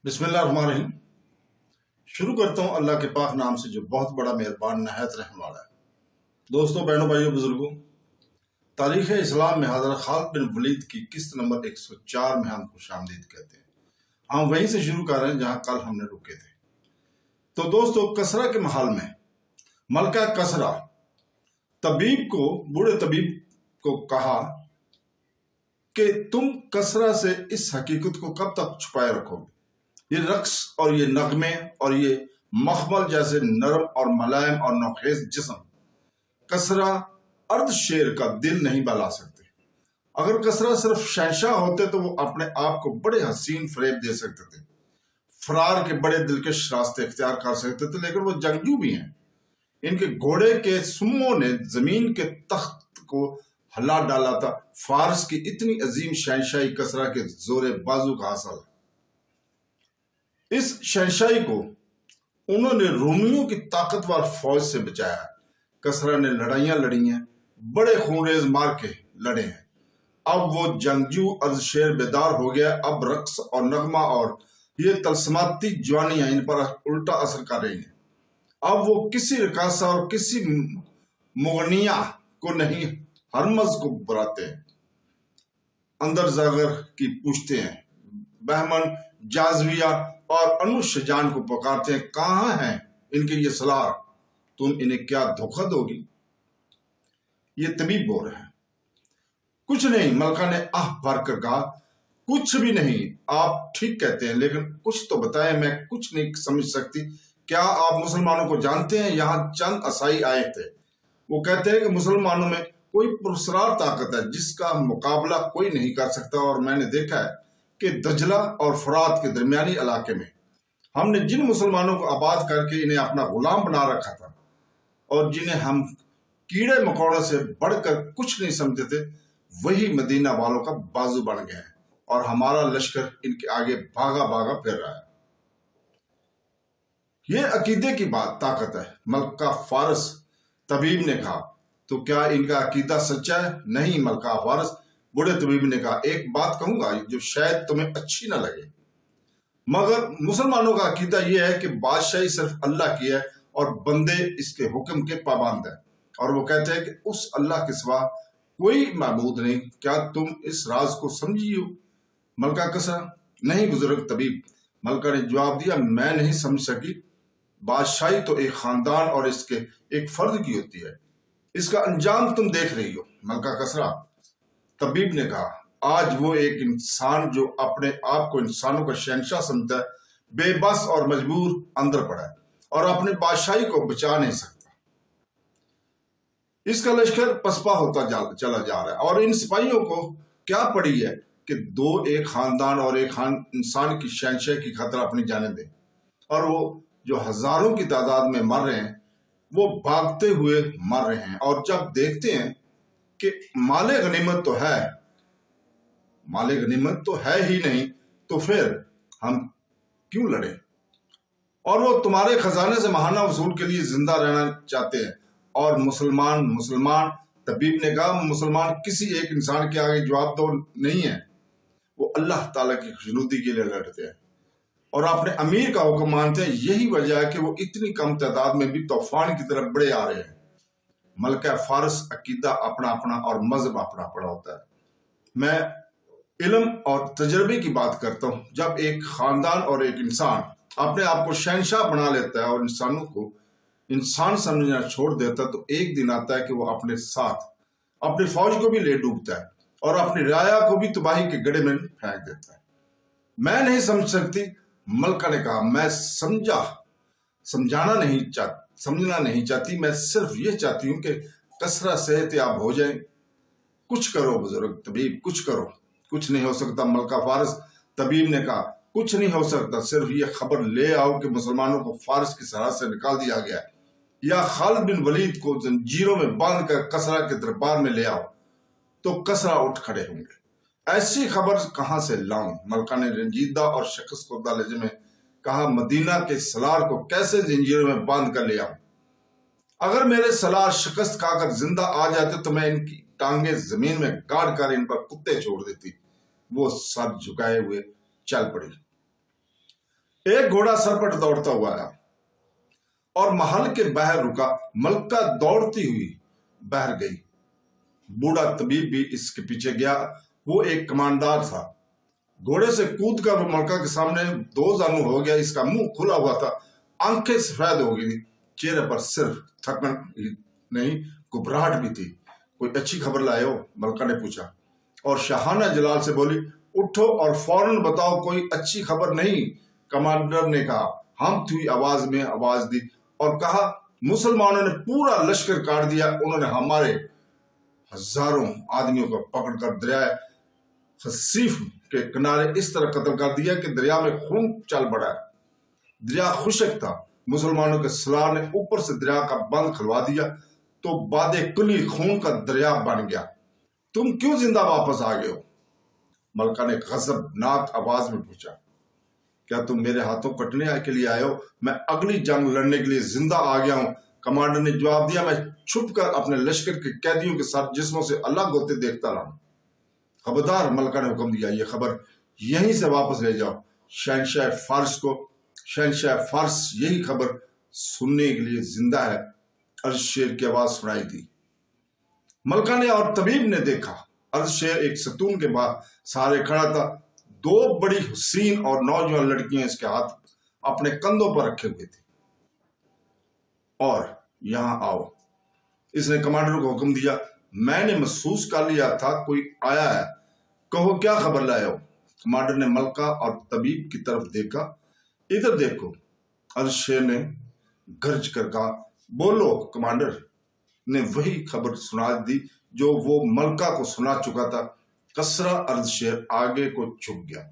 बिस्मिल्लाहिर्रहमानिर्रहीम। शुरू करता हूँ अल्लाह के पाक नाम से जो बहुत बड़ा मेहरबान नहायत रहने वाला है। दोस्तों, बहनों, भाइयों, बुजुर्गों, तारीख़ इस्लाम में हज़रत खालिद बिन वलीद की किस्त नंबर 104 में हम खुशामदीद कहते हैं। हम वहीं से शुरू कर रहे हैं जहाँ कल हमने रुके थे। तो दोस्तों, कसरा के महल में मलका कसरा बूढ़े तबीब को कहा कि तुम कसरा से इस हकीकत को कब तक छुपाए रखोगे? ये रक्स और ये नगमे और ये मखमल जैसे नरम और मुलायम और नौखेज जिस्म कसरा अर्ध शेर का दिल नहीं बहला सकते। अगर कसरा सिर्फ शहंशाह होते तो वो अपने आप को बड़े हसीन फरेब दे सकते थे, फरार के बड़े दिलकश रास्ते इख्तियार कर सकते थे, लेकिन वो जंगजू भी हैं। इनके घोड़े के सुम्मों ने जमीन के तख्त को हिला डाला था। फारस की इतनी अजीम शहंशाही कसरा के जोरे बाजू का हासिल है। इस शहंशाही को उन्होंने रोमियों की ताकतवर फौज से बचाया। कसरा ने लड़ाइयां लड़ी हैं, बड़े खूनरेज मार के लड़े हैं। अब वो जंगजू अर्जशेर बेदार हो गया। अब रक्स और नगमा और ये तलस्माती जवानियां इन पर उल्टा असर कर रही हैं। अब वो किसी रकासा और किसी मुगनिया को नहीं, हरमज को बुलाते हैं, अंदर जागर की पूछते हैं, बहमन जाजविया और अनुशजान को पुकारते हैं। कहाँ हैं इनके ये सलार? तुम इन्हें क्या धोखा दोगी? ये तबीब बोल रहे हैं। कुछ नहीं, मलका ने आह भर कर कहा। कुछ भी नहीं, आप ठीक कहते हैं, लेकिन कुछ तो बताएं। मैं कुछ नहीं समझ सकती। क्या आप मुसलमानों को जानते हैं? यहाँ चंद असाई आए थे। वो कहते हैं कि मुसलमानों में कोई पुरस्कार ताकत है जिसका मुकाबला कोई नहीं कर सकता। और मैंने देखा है कि दजला और फरात के दरमियानी इलाके में हमने जिन मुसलमानों को आबाद करके इन्हें अपना गुलाम बना रखा था और जिन्हें हम कीड़े मकोड़ों से बढ़कर कुछ नहीं समझते थे, वही मदीना वालों का बाजू बन गए हैं और हमारा लश्कर इनके आगे भागा भागा फिर रहा है। ये अकीदे की बात ताकत है, मलका फारस तबीब ने कहा। तो क्या इनका अकीदा सच्चा है? नहीं, मलका फारस बूढ़े तबीब ने कहा। एक बात कहूंगा जो शायद तुम्हें अच्छी ना लगे, मगर मुसलमानों का अकीदा यह है कि बादशाही सिर्फ अल्लाह की है और बंदे इसके हुक्म के पाबंद हैं। और वो कहते हैं कि उस अल्लाह के सिवा कोई माबूद नहीं। क्या तुम इस राज को समझी हो? मलका कसरा, नहीं बुजुर्ग तबीब, मलका ने जवाब दिया, मैं नहीं समझ सकी। बादशाही तो एक खानदान और इसके एक फर्द की होती है। इसका अंजाम तुम देख रही हो। मलका कसरा तबीब ने कहा, आज वो एक इंसान जो अपने आप को इंसानों का शहंशाह समझता है, बेबस और मजबूर अंदर पड़ा है और अपनी बादशाही को बचा नहीं सकता। इसका लश्कर पसपा होता चला जा रहा है और इन सिपाहियों को क्या पड़ी है कि एक खानदान और एक इंसान की शहंशाही की खतरा अपनी जाने दें। और वो जो हजारों की तादाद में मर रहे हैं, वो भागते हुए मर रहे हैं। और जब देखते हैं कि माले गनीमत तो है ही नहीं, तो फिर हम क्यों लड़े? और वो तुम्हारे खजाने से महाना वसूल के लिए जिंदा रहना चाहते हैं। और मुसलमान तबीब ने कहा, मुसलमान किसी एक इंसान के आगे जवाब दो नहीं है, वो अल्लाह ताला की खुशनुदी के लिए लड़ते हैं और अपने अमीर का हुक्म मानते हैं। यही वजह है कि वो इतनी कम तादाद में भी तूफान की तरफ बढ़े आ रहे हैं। मलका फारस अकीदा अपना अपना और मजहब अपना अपना होता है। मैं इल्म और तजर्बे की बात करता हूँ। जब एक खानदान और एक इंसान अपने आप को शहंशाह बना लेता है और इंसानों को इंसान समझना छोड़ देता है, तो एक दिन आता है कि वो अपने साथ अपनी फौज को भी ले डूबता है और अपनी राया को भी तबाही के गड्ढे में फेंक देता है। मैं नहीं समझ सकती, मलका ने कहा। मैं समझना नहीं चाहती। मैं सिर्फ ये चाहती हूँ कि कसरा सेहतयाब हो जाए। कुछ करो बुजुर्ग तबीब, कुछ करो। कुछ नहीं हो सकता, मलका फारस तबीब ने कहा। कुछ नहीं हो सकता, सिर्फ ये खबर ले आओ कि मुसलमानों को फारस की सरहद से निकाल दिया गया है, या खालिद बिन वलीद को जंजीरों में बांध कर कसरा के दरबार में ले आओ, तो कसरा उठ खड़े होंगे। ऐसी खबर कहां से लाऊं? मलका ने रंजीदा और शिकस्त लहजे में कहा, मदीना के सलार को कैसे जंजीरों में बांध कर ले आऊं? अगर मेरे सलार शिकस्त खाकर जिंदा आ जाते तो मैं इनकी टांगे जमीन में गाड़ कर इन पर कुत्ते छोड़ देती। वो सर झुकाए हुए चल पड़ी। ایک گھوڑا سر پر دوڑتا ہوا آیا اور محل کے باہر رکا۔ ملکہ دوڑتی ہوئی باہر گئی، بوڑھا طبیب بھی اس کے پیچھے گیا۔ وہ ایک کماندار تھا۔ گھوڑے سے کود کر وہ ملکہ کے سامنے دو زانو ہو گیا۔ اس کا منہ کھلا ہوا تھا، آنکھیں سفید ہو گئی، چہرے پر صرف تھکن ہی نہیں گھبراہٹ بھی تھی۔ کوئی اچھی خبر لائے ہو؟ ملکہ نے پوچھا، اور شاہانہ جلال سے بولی، اٹھو اور فوراً بتاؤ کوئی اچھی خبر نہیں۔ کمانڈر نے کہا، ہمتی ہوئی آواز میں آواز دی اور کہا، مسلمانوں نے پورا لشکر کاٹ دیا۔ انہوں نے ہمارے ہزاروں آدمیوں کو پکڑ کر دریائے خصیف کے کنارے اس طرح قتل کر دیا کہ دریا میں خون چل پڑا ہے۔ دریا خشک تھا۔ مسلمانوں کے سلاح نے اوپر سے دریا کا بند کھلوا دیا تو باد کلی خون کا دریا بن گیا۔ تم کیوں زندہ واپس آ گئے ہو؟ ملکہ نے غضبناک آواز میں پوچھا، کیا تم میرے ہاتھوں کٹنے کے لیے آئے ہو؟ میں اگلی جنگ لڑنے کے لیے زندہ آ گیا ہوں۔ کمانڈر نے جواب دیا، میں چھپ کر اپنے لشکر کے قیدیوں کے ساتھ جسموں سے الگ ہوتے دیکھتا رہا۔ خبردار، ملکہ نے حکم دیا، یہ خبر یہیں سے واپس لے جاؤ شہنشاہ فارس کو۔ شہنشاہ فارس یہی خبر سننے کے لیے زندہ ہے۔ عرض شیر کی آواز سنائی دی۔ ملکہ نے اور طبیب نے دیکھا، عرض شیر ایک ستون کے بعد سہارے کھڑا تھا۔ دو بڑی حسین اور نوجوان لڑکیاں اس کے ہاتھ اپنے کندھوں پر رکھے ہوئے تھے۔ اور یہاں آؤ، اس نے کمانڈر کو حکم دیا۔ میں نے محسوس کر لیا تھا کوئی آیا ہے، کہو کیا خبر لائے ہو؟ کمانڈر نے ملکہ اور طبیب کی طرف دیکھا۔ ادھر دیکھو، عرض شیر نے گرج کر کہا۔ بولو۔ کمانڈر نے وہی خبر سنا دی جو وہ ملکہ کو سنا چکا تھا۔ کسرا عرض شیر آگے کو جھک گیا۔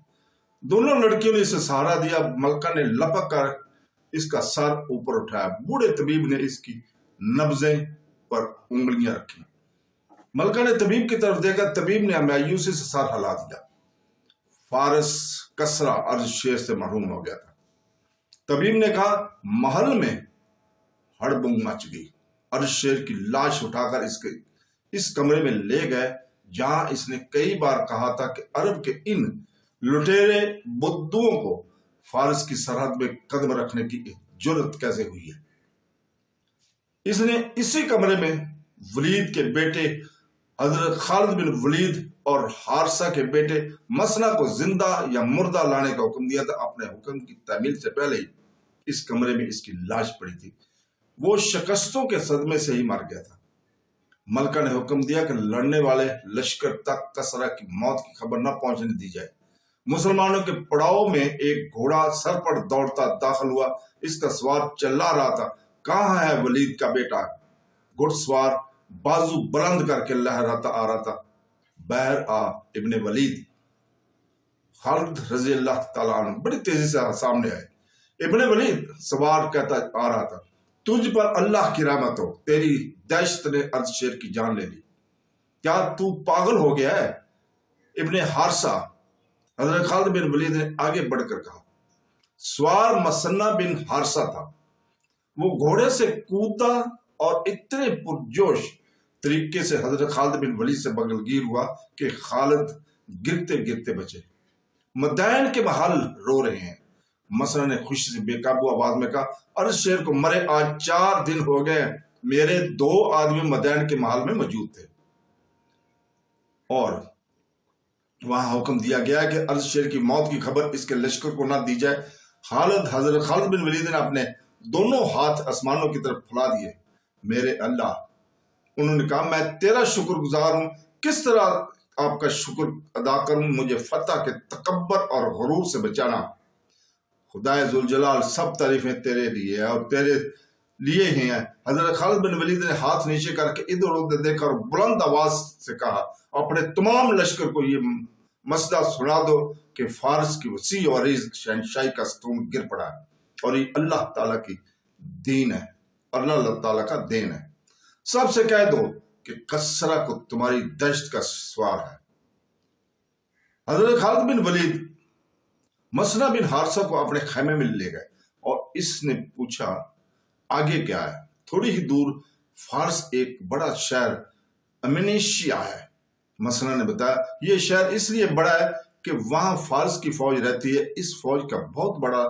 دونوں لڑکیوں نے اسے سہارا دیا۔ ملکہ نے لپک کر اس کا سر اوپر اٹھایا۔ بوڑھے طبیب نے اس کی نبضیں پر انگلیاں رکھی۔ ملکہ نے طبیب کی طرف دیکھا۔ طبیب نے مایوسی سے سر ہلا دیا۔ فارس کسرا عرض شیر سے محروم ہو گیا تھا۔ طبیب نے کہا، محل میں ہڑبنگ مچ گئی۔ عرض شیر کی لاش اٹھا کر اس کمرے میں لے گئے جہاں اس نے کئی بار کہا تھا کہ عرب کے ان لٹیرے بدوؤں کو فارس کی سرحد میں قدم رکھنے کی جرت کیسے ہوئی ہے۔ اس نے اسی کمرے میں ولید کے بیٹے حضرت خالد بن ولید اور حارثہ کے بیٹے مسنہ کو زندہ یا مردہ لانے کا حکم دیا تھا۔ اپنے حکم کی تعمیل سے پہلے ہی اس کمرے میں اس کی لاش پڑی تھی۔ وہ شکستوں کے صدمے سے ہی مر گیا تھا۔ ملکہ نے حکم دیا کہ لڑنے والے لشکر تک کسرا کی موت کی خبر نہ پہنچنے دی جائے۔ مسلمانوں کے پڑاؤ میں ایک گھوڑا سر پر دوڑتا داخل ہوا۔ اس کا سوار چلا رہا تھا، کہاں ہے ولید کا بیٹا؟ گھڑ سوار بازو بلند کر کے لہراتا آ رہا تھا، باہر آ ابن ولید۔ خالد رضی اللہ تعالیٰ عنہ بڑی تیزی سے سامنے آئے۔ ابن ولید سوار کہتا آ رہا تھا، تجھ پر اللہ کی رحمت ہو، تیری دہشت نے عرض شیر کی جان لے لی۔ کیا تو پاگل ہو گیا ہے؟ ابن حارثہ حضرت خالد بن ولید نے آگے بڑھ کر کہا۔ سوار مسنہ بن حارثہ تھا۔ وہ گھوڑے سے کودا اور اتنے پرجوش طریقے سے حضرت خالد بن ولید سے بغل گیر ہوا کہ خالد گرتے گرتے بچے۔ مدائن کے محل رو رہے ہیں۔ مسنہ نے خوشی سے بے قابو آواز میں کہا، عرض شیر کو مرے آج 4 دن ہو گئے، میرے 2 آدمی مدائن کے محل میں موجود تھے اور وہاں حکم دیا گیا کہ عرض شیر کی موت کی خبر اس کے لشکر کو نہ دی جائے۔ حضرت خالد بن ولید نے اپنے دونوں ہاتھ آسمانوں کی طرف پھیلا دیے۔ میرے اللہ، انہوں نے کہا، میں تیرا شکر گزار ہوں۔ کس طرح آپ کا شکر ادا کروں؟ مجھے فتح کے تکبر اور غرور سے بچانا۔ خدائے ذوالجلال، سب تعریفیں تیرے لیے اور تیرے لیے ہی ہیں۔ حضرت خالد بن ولید نے ہاتھ نیچے کر کے ادھر ادھر دیکھا اور بلند آواز سے کہا، اپنے تمام لشکر کو یہ مسئلہ سنا دو کہ فارس کی وسیع اور عریض شہنشاہی کا ستون گر پڑا ہے اور یہ اللہ تعالیٰ کی دین ہے اور اللہ تعالیٰ کا دین ہے۔ سب سے کہہ دو کہ کسرا کو تمہاری دہشت کا سوار ہے۔ حضرت خالد بن ولید مسنہ بن حارثہ کو اپنے خیمے میں لے گئے اور اس نے پوچھا، آگے کیا ہے؟ تھوڑی ہی دور فارس ایک بڑا شہر امنیشیا ہے۔ مسنہ نے بتایا، یہ شہر اس لیے بڑا ہے کہ وہاں فارس کی فوج رہتی ہے۔ اس فوج کا بہت بڑا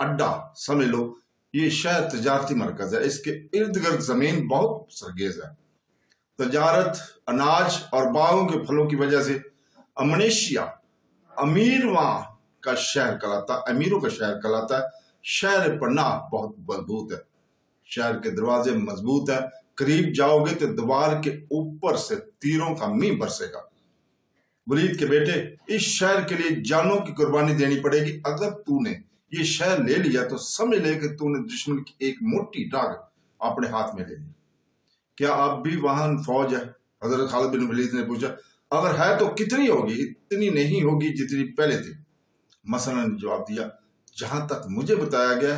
अड्डा समझ लो। ये शहर तजारती मरकज है, इसके इर्द गिर्द जमीन बहुत सरगेज है। तजारत, अनाज और बागों के फलों की वजह से अमनेशिया अमीर वहां का शहर कहलाता, अमीरों का शहर कहलाता है। शहर पन्ना बहुत मजबूत है, शहर के दरवाजे मजबूत है, करीब जाओगे तो दीवार के ऊपर से तीरों का मींह बरसेगा। वलीद के बेटे, इस शहर के लिए जानों की कुर्बानी देनी पड़ेगी। अगर तूने ये शहर ले लिया तो समझ ले कि तूने दुश्मन की एक मोटी टांग अपने हाथ में ले ली। क्या अब भी वहां फौज है? हजरत खालिद बिन वलीद ने पूछा। अगर है तो कितनी होगी? इतनी नहीं होगी जितनी पहले थी। मसलन ने जवाब दिया, जहां तक मुझे बताया गया,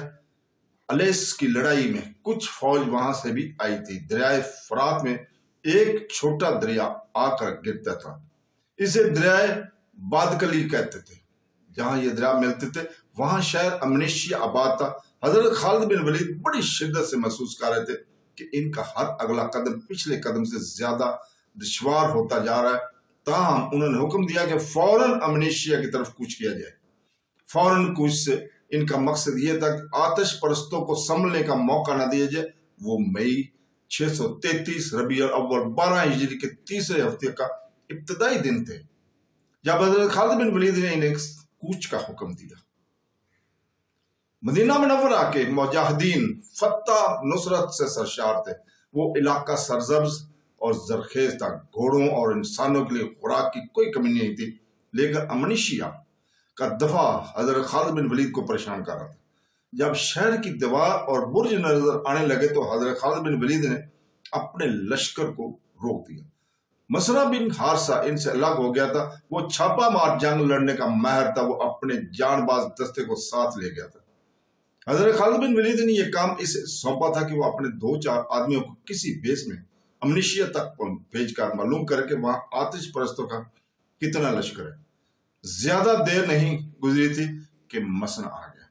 अलेस की लड़ाई में कुछ फौज वहां से भी आई थी। दरियाए फरात में एक छोटा दरिया आकर गिरता था, इसे दरियाए बादकली कहते थे। जहां ये दरिया मिलते थे वहां शहर अमनेशिया आबाद था। हजरत खालिद बिन वलीद बड़ी शिद्दत से महसूस कर रहे थे कि इनका हर अगला कदम पिछले कदम से ज्यादा दुश्वार होता जा रहा है। ताहम उन्होंने हुक्म दिया कि फौरन अमनेशिया की तरफ कूच किया जाए। फौरन कूच से इनका मकसद यह था कि आतिश परस्तों को संभलने का मौका न दिया जाए। वो मई 633 रबीउल अव्वल 12 हिजरी के तीसरे हफ्ते का इब्तदाई दिन थे जब हजरत खालिद बिन वलीद ने इन्हें कूच का हुक्म दिया। मदीना मुनव्वरा के मुजाहिदीन फतह नुसरत से सरशार थे। वो इलाका सरसब्ज और जरखेज था, घोड़ों और इंसानों के लिए खुराक की कोई कमी नहीं थी। लेकिन अमनेशिया का दफा हजरत खालिद बिन वलीद को परेशान कर रहा था। जब शहर की दीवार और बुर्ज नजर आने लगे तो हजरत खालिद बिन वलीद ने अपने लश्कर को रोक दिया। मसरा बिन हारसा इनसे अलग हो गया था। वो छापा मार जंग लड़ने का माहिर था। वो अपने जानबाज दस्ते को साथ ले गया था। हजरत खालिद बिन वलीद ने यह काम इसे सौंपा था कि वो अपने 2-4 आदमियों को किसी बेस में अमनेशिया तक भेजकर मालूम करके वहां आतिश परस्तों का कितना लश्कर है। ज्यादा देर नहीं गुजरी थी कि मसना आ गया।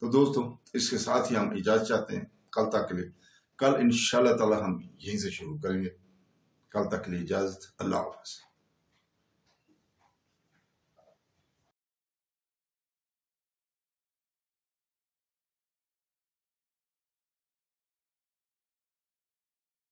तो दोस्तों, इसके साथ ही हम इजाजत चाहते हैं कल तक के लिए। कल इंशाअल्लाह ताला हम यहीं से शुरू करेंगे। कल तक के लिए इजाजत। अल्लाह हाफ़िज़।